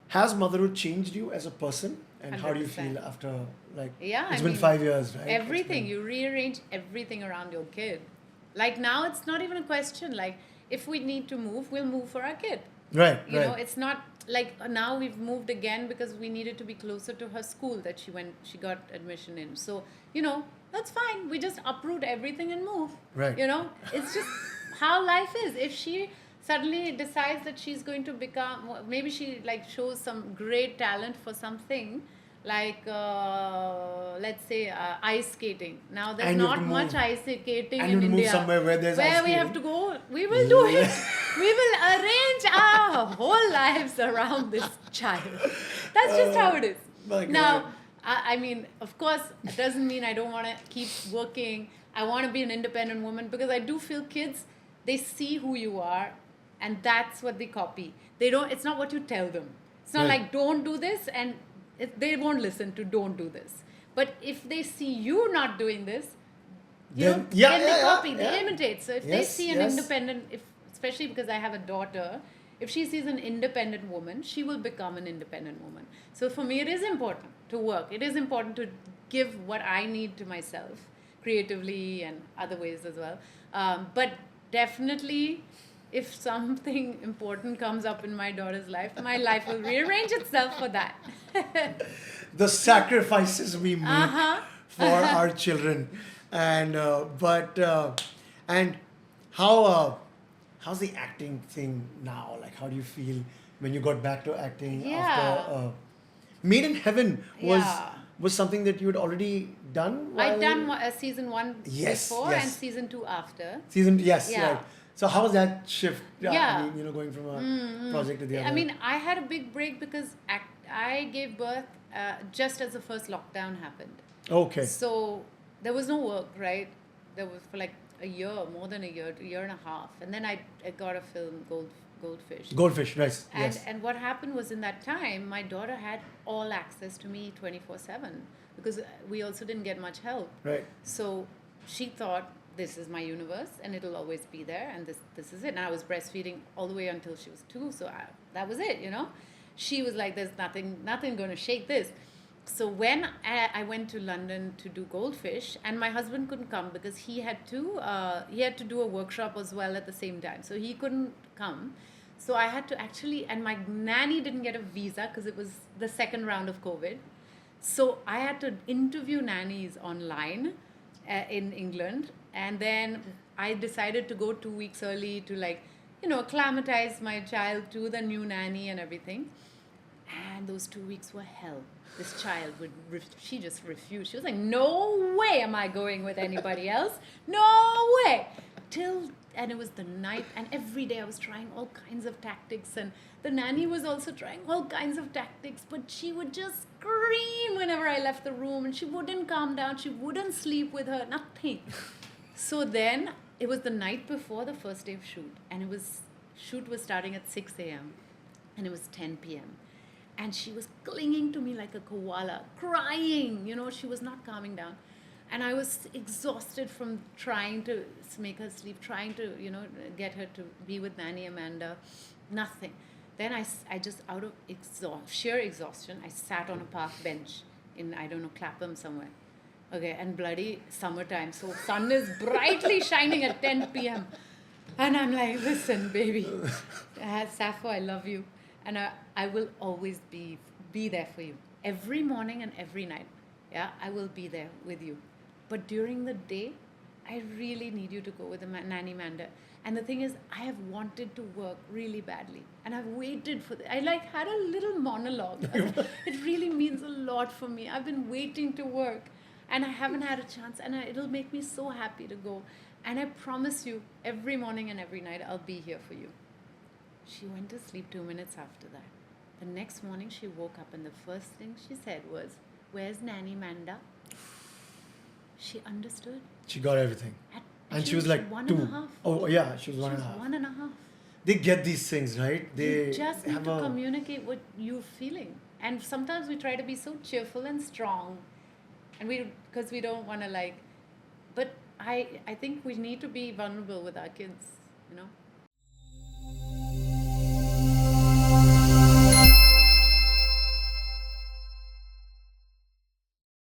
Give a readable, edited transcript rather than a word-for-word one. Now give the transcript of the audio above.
Has motherhood changed you as a person? And how do you 100%. feel after, like, Yeah, it's I been mean, 5 years, right? It's everything. been- You rearrange everything around your kid. Like now, it's not even a question. Like, if we need to move, we'll move for our kid. Right, You know, right. it's not like now we've moved again because we needed to be closer to her school that she got admission in. So, you know, that's fine. We just uproot everything and move. Right. You know, it's just how life is. If she suddenly decides that she's going to become, maybe she like shows some great talent for something like let's say ice skating. Now there's And you have not to much move. ice skating And in you move India somewhere where there's ice where we have skating. to go. We will do it. We will arrange our whole lives around this child. That's just how it is. My God. Now, I mean, of course, it doesn't mean I don't want to keep working. I want to be an independent woman because I do feel kids, they see who you are and that's what they copy. They don't, it's not what you tell them. It's not Right. like don't do this and they won't listen to don't do this. But if they see you not doing this, you Then- know, yeah, then they yeah, copy, yeah, they yeah. imitate. So if they Yes, see an yes. independent, especially because I have a daughter, if she sees an independent woman, she will become an independent woman. So for me, it is important to work. It is important to give what I need to myself creatively and other ways as well. But definitely, if something important comes up in my daughter's life, my life will rearrange itself for that. The sacrifices we make Uh-huh. for our children, and and how's the acting thing now? Like, how do you feel when you got back to acting Yeah. after Made in Heaven was Yeah. was something that you had already done? I'd while- done season 1 Yes, before yes. and season 2 after. season. Yes, Yeah. right. So how was that shift? Yeah. I mean, going from a project to the other. I mean, I had a big break because I gave birth just as the first lockdown happened. okay. So there was no work, right? There was for like a year, more than a year and a half. And then I got a film, Goldfish. Goldfish, right? And, Yes. and what happened was in that time, my daughter had all access to me 24/7 because we also didn't get much help. Right. So she thought, this is my universe and it'll always be there and this is it. And I was breastfeeding all the way until she was 2. So that was it, you know. She was like, there's nothing going to shake this. So when I went to London to do Goldfish, and my husband couldn't come because he had to do a workshop as well at the same time. So he couldn't come. So I had to actually, and my nanny didn't get a visa because it was the second round of COVID. So I had to interview nannies online in England. And then I decided to go 2 weeks early to acclimatize my child to the new nanny and everything. And those 2 weeks were hell. This child she just refused. She was like, no way am I going with anybody else. No way. And it was the night, and every day I was trying all kinds of tactics, and the nanny was also trying all kinds of tactics, but she would just scream whenever I left the room, and she wouldn't calm down. She wouldn't sleep with her, nothing. So then it was the night before the first day of shoot, and shoot was starting at 6 a.m. and it was 10 p.m. And she was clinging to me like a koala, crying. She was not calming down. And I was exhausted from trying to make her sleep, trying to, get her to be with Nanny Amanda. Nothing. Then I just, out of sheer exhaustion, I sat on a park bench in, I don't know, Clapham somewhere. Okay, and bloody summertime. So sun is brightly shining at 10 p.m. And I'm like, listen, baby, Sappho, I love you. And I will always be there for you. Every morning and every night. Yeah, I will be there with you. But during the day, I really need you to go with the Nanny Manda. And the thing is, I have wanted to work really badly. And I've waited for I had a little monologue. It really means a lot for me. I've been waiting to work. And I haven't had a chance. And it'll make me so happy to go. And I promise you, every morning and every night, I'll be here for you. She went to sleep 2 minutes after that. The next morning, she woke up and the first thing she said was, where's Nanny Manda? She understood. She got everything. And she was like 1.5. Oh, yeah, she was 1.5. She was 1.5. They get these things, right? They You just need have to communicate what you're feeling. And sometimes we try to be so cheerful and strong. And because we don't want to but I think we need to be vulnerable with our kids,